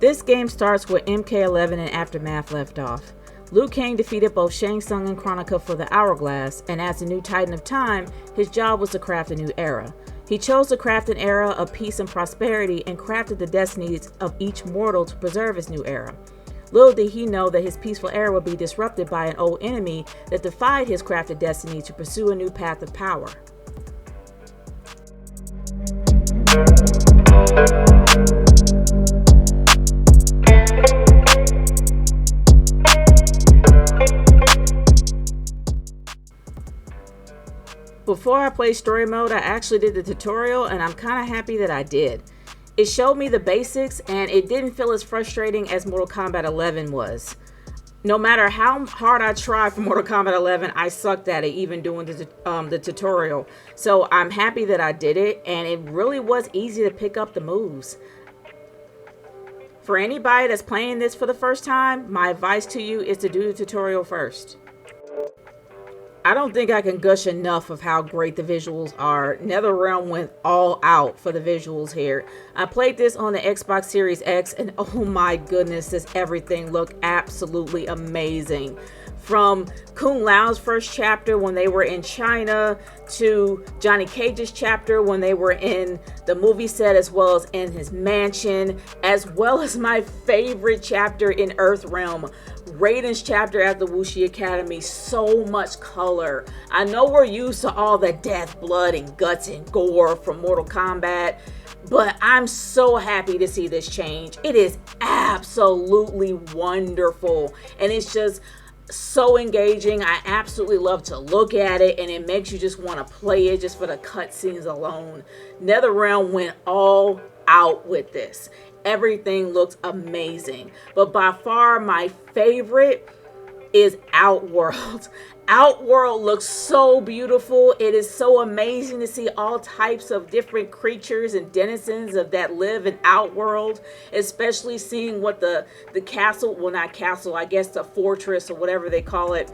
This game starts where MK11 and Aftermath left off. Liu Kang defeated both Shang Tsung and Kronika for the Hourglass, and as the new Titan of Time, his job was to craft a new era. He chose to craft an era of peace and prosperity and crafted the destinies of each mortal to preserve his new era. Little did he know that his peaceful era would be disrupted by an old enemy that defied his crafted destiny to pursue a new path of power. Before I played story mode, I actually did the tutorial, and I'm kind of happy that I did. It showed me the basics, and it didn't feel as frustrating as Mortal Kombat 11 was. No matter how hard I tried for Mortal Kombat 11, I sucked at it, even doing the tutorial. So I'm happy that I did it, and it really was easy to pick up the moves. For anybody that's playing this for the first time, my advice to you is to do the tutorial first. I don't think I can gush enough of how great the visuals are. NetherRealm went all out for the visuals here. I played this on the Xbox Series X, and oh my goodness, does everything look absolutely amazing. From Kung Lao's first chapter when they were in China, to Johnny Cage's chapter when they were in the movie set, as well as in his mansion, as well as my favorite chapter in Earthrealm, Raiden's chapter at the Wuxi Academy. So much color. I know we're used to all the death, blood, and guts and gore from Mortal Kombat, but I'm so happy to see this change. It is absolutely wonderful, and it's just so engaging. I absolutely love to look at it, and it makes you just want to play it just for the cutscenes alone. NetherRealm went all out with this. Everything looks amazing, but by far my favorite is Outworld. Outworld looks so beautiful. It is so amazing to see all types of different creatures and denizens of that live in Outworld, especially seeing what the castle, well, not castle, I guess the fortress or whatever they call it,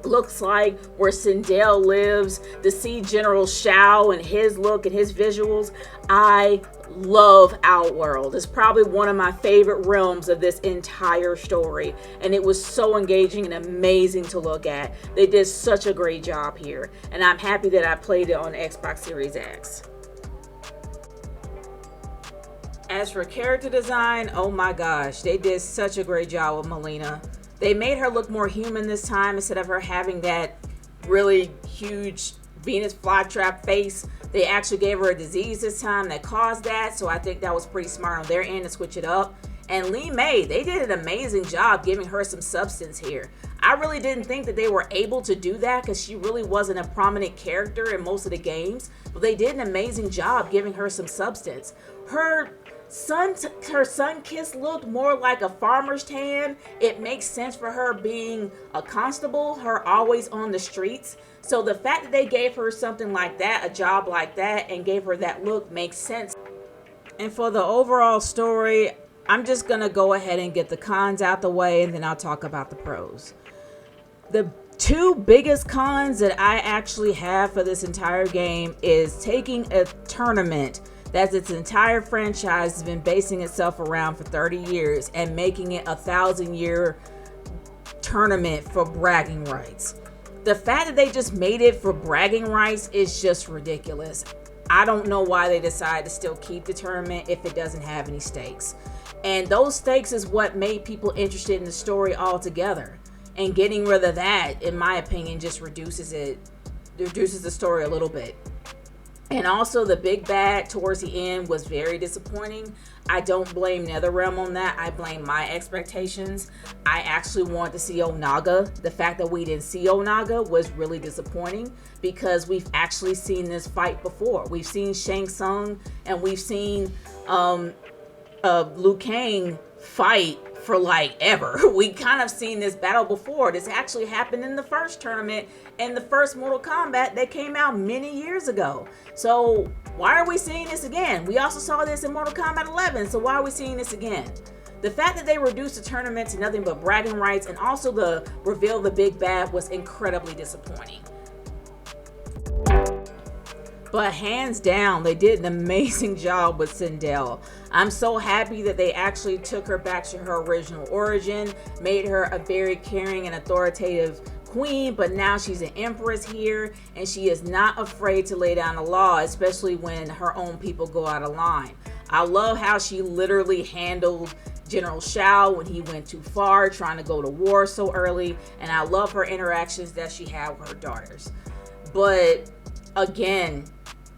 looks like, where Sindel lives, to see General Shao and his look and his visuals. I love Outworld. It's probably one of my favorite realms of this entire story, and it was so engaging and amazing to look at. They did such a great job here, and I'm happy that I played it on the Xbox Series X. As for character design, oh my gosh, they did such a great job with Melina. They made her look more human this time instead of her having that really huge Venus flytrap face. They actually gave her a disease this time that caused that, so I think that was pretty smart on their end to switch it up. And Li Mei, they did an amazing job giving her some substance here. I really didn't think that they were able to do that because she really wasn't a prominent character in most of the games, but they did an amazing job giving her some substance. Her sun kiss looked more like a farmer's tan. It makes sense for her being a constable, her always on the streets. So the fact that they gave her something like that, a job like that, and gave her that look makes sense. And for the overall story, I'm just gonna go ahead and get the cons out the way, and then I'll talk about the pros. The two biggest cons that I actually have for this entire game is taking a tournament that its entire franchise has been basing itself around for 30 years and making it a 1,000-year tournament for bragging rights. The fact that they just made it for bragging rights is just ridiculous. I don't know why they decided to still keep the tournament if it doesn't have any stakes. And those stakes is what made people interested in the story altogether. And getting rid of that, in my opinion, just reduces the story a little bit. And also the big bad towards the end was very disappointing. I don't blame NetherRealm on that. I blame my expectations. I actually wanted to see Onaga. The fact that we didn't see Onaga was really disappointing because we've actually seen this fight before. We've seen Shang Tsung and we've seen Liu Kang fight for like ever. We kind of seen this battle before. This actually happened in the first tournament in the first Mortal Kombat that came out many years ago. So why are we seeing this again? We also saw this in Mortal Kombat 11, so why are we seeing this again? The fact that they reduced the tournament to nothing but bragging rights and also the reveal of the big bad was incredibly disappointing. But hands down, they did an amazing job with Sindel. I'm so happy that they actually took her back to her original origin, made her a very caring and authoritative queen, but now she's an empress here, and she is not afraid to lay down the law, especially when her own people go out of line. I love how she literally handled General Shao when he went too far, trying to go to war so early, and I love her interactions that she had with her daughters. But again,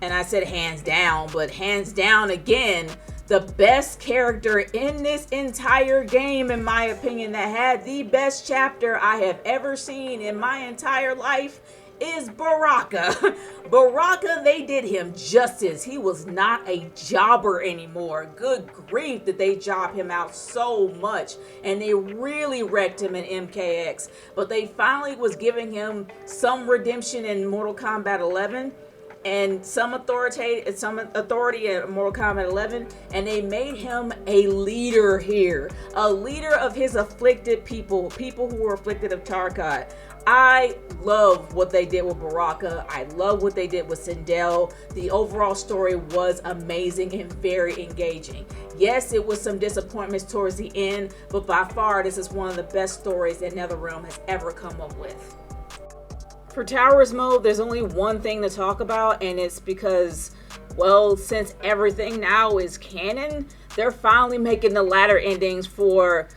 and I said hands down, but hands down again, the best character in this entire game, in my opinion, that had the best chapter I have ever seen in my entire life is Baraka. Baraka, they did him justice. He was not a jobber anymore. Good grief, did they job him out so much, and they really wrecked him in MKX. But they finally was giving him some redemption in Mortal Kombat 11 and some authority in Mortal Kombat 11, and they made him a leader here, a leader of his afflicted people who were afflicted of Tarkat. I love what they did with Baraka. I love what they did with Sindel. The overall story was amazing and very engaging. Yes, it was some disappointments towards the end, but by far this is one of the best stories that NetherRealm has ever come up with. For Towers mode, there's only one thing to talk about, and it's because, well, since everything now is canon, they're finally making the ladder endings for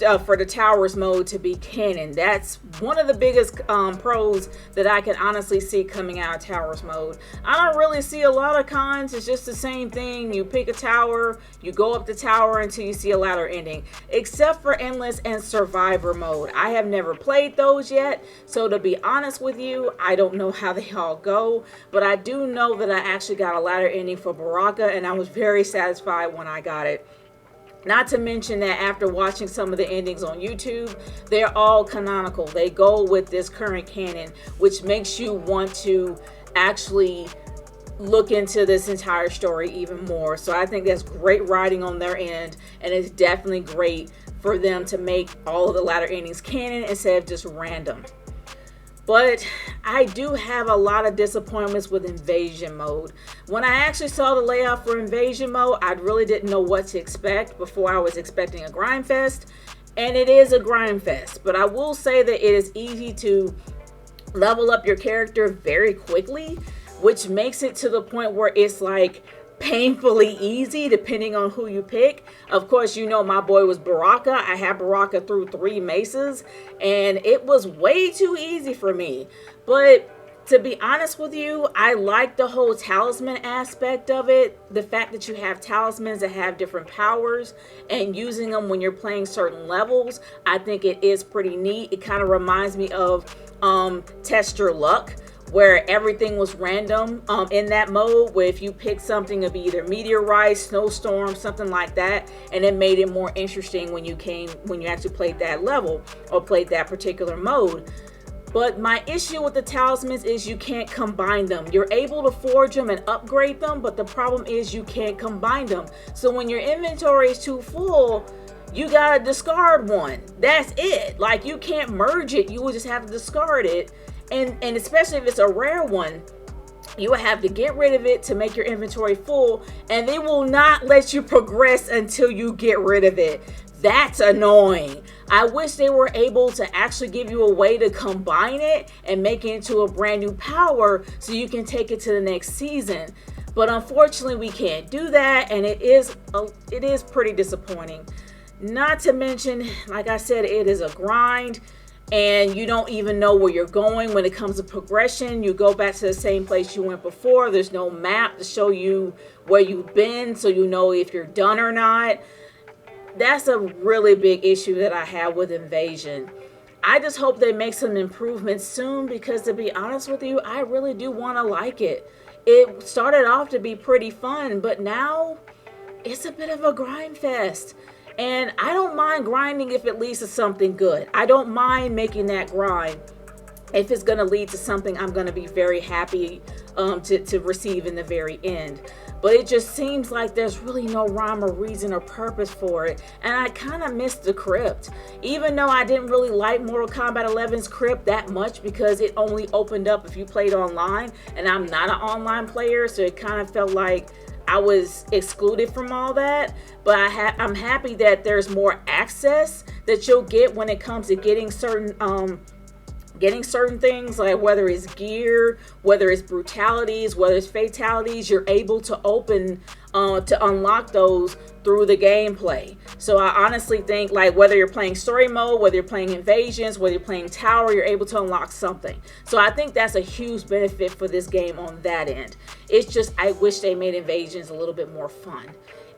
the Towers mode to be canon. That's one of the biggest pros that I can honestly see coming out of Towers mode. I don't really see a lot of cons. It's just the same thing. You pick a tower, you go up the tower until you see a ladder ending, except for Endless and Survivor mode. I have never played those yet, so to be honest with you, I don't know how they all go, but I do know that I actually got a ladder ending for Baraka, and I was very satisfied when I got it. Not to mention that after watching some of the endings on YouTube, they're all canonical. They go with this current canon, which makes you want to actually look into this entire story even more. So I think that's great writing on their end, and it's definitely great for them to make all of the latter endings canon instead of just random. But I do have a lot of disappointments with Invasion mode. When I actually saw the layout for Invasion mode, I really didn't know what to expect. Before, I was expecting a grind fest, and it is a grind fest. But I will say that it is easy to level up your character very quickly, which makes it to the point where it's like painfully easy depending on who you pick. Of course, you know my boy was Baraka. I had Baraka through 3 maces, and it was way too easy for me. But to be honest with you, I like the whole talisman aspect of it. The fact that you have talismans that have different powers and using them when you're playing certain levels, I think it is pretty neat. It kind of reminds me of Test Your Luck, where everything was random in that mode, where if you pick something, it'd be either meteorite, snowstorm, something like that, and it made it more interesting when you actually played that level or played that particular mode. But my issue with the talismans is you can't combine them. You're able to forge them and upgrade them, but the problem is you can't combine them. So when your inventory is too full, you gotta discard one. That's it. Like, you can't merge it. You will just have to discard it. And especially if it's a rare one, you will have to get rid of it to make your inventory full, and they will not let you progress until you get rid of it. That's annoying. I wish they were able to actually give you a way to combine it and make it into a brand new power so you can take it to the next season. But unfortunately, we can't do that, and it is pretty disappointing. Not to mention, like I said, it is a grind, and you don't even know where you're going when it comes to progression. You go back to the same place you went before. There's no map to show you where you've been, so you know if you're done or not. That's a really big issue that I have with Invasion. I just hope they make some improvements soon, because to be honest with you, I really do want to like it. It started off to be pretty fun, but now it's a bit of a grind fest. And I don't mind grinding if it leads to something good. I don't mind making that grind if it's going to lead to something I'm going to be very happy to receive in the very end. but it just seems like there's really no rhyme or reason or purpose for it. And I kind of missed the crypt. Even though I didn't really like Mortal Kombat 11's crypt that much because it only opened up if you played online, and I'm not an online player, so it kind of felt like I was excluded from all that. But I'm happy that there's more access that you'll get when it comes to getting certain things, like whether it's gear, whether it's brutalities, whether it's fatalities, you're able to open to unlock those through the gameplay. So I honestly think, like, whether you're playing story mode, whether you're playing invasions, whether you're playing tower, you're able to unlock something. So I think that's a huge benefit for this game on that end. It's just, I wish they made invasions a little bit more fun.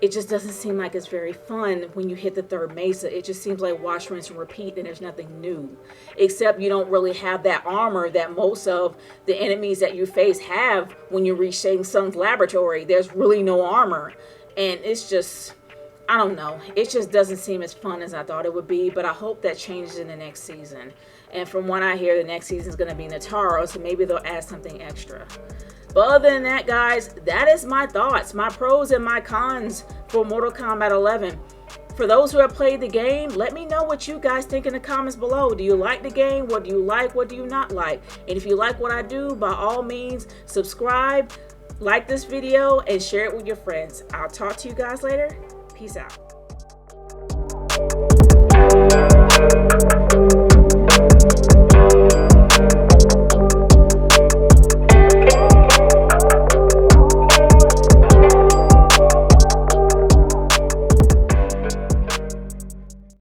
It just doesn't seem like it's very fun when you hit the third mesa. It just seems like wash, rinse, and repeat, and there's nothing new. Except you don't really have that armor that most of the enemies that you face have when you reach Shang Tsung's laboratory. There's really no armor. And it's just, I don't know. It just doesn't seem as fun as I thought it would be, but I hope that changes in the next season. And from what I hear, the next season is going to be Nataro, so maybe they'll add something extra. But other than that, guys, that is my thoughts, my pros and my cons for Mortal Kombat 11. For those who have played the game, let me know what you guys think in the comments below. Do you like the game? What do you like? What do you not like? And if you like what I do, by all means, subscribe, like this video, and share it with your friends. I'll talk to you guys later. Peace out.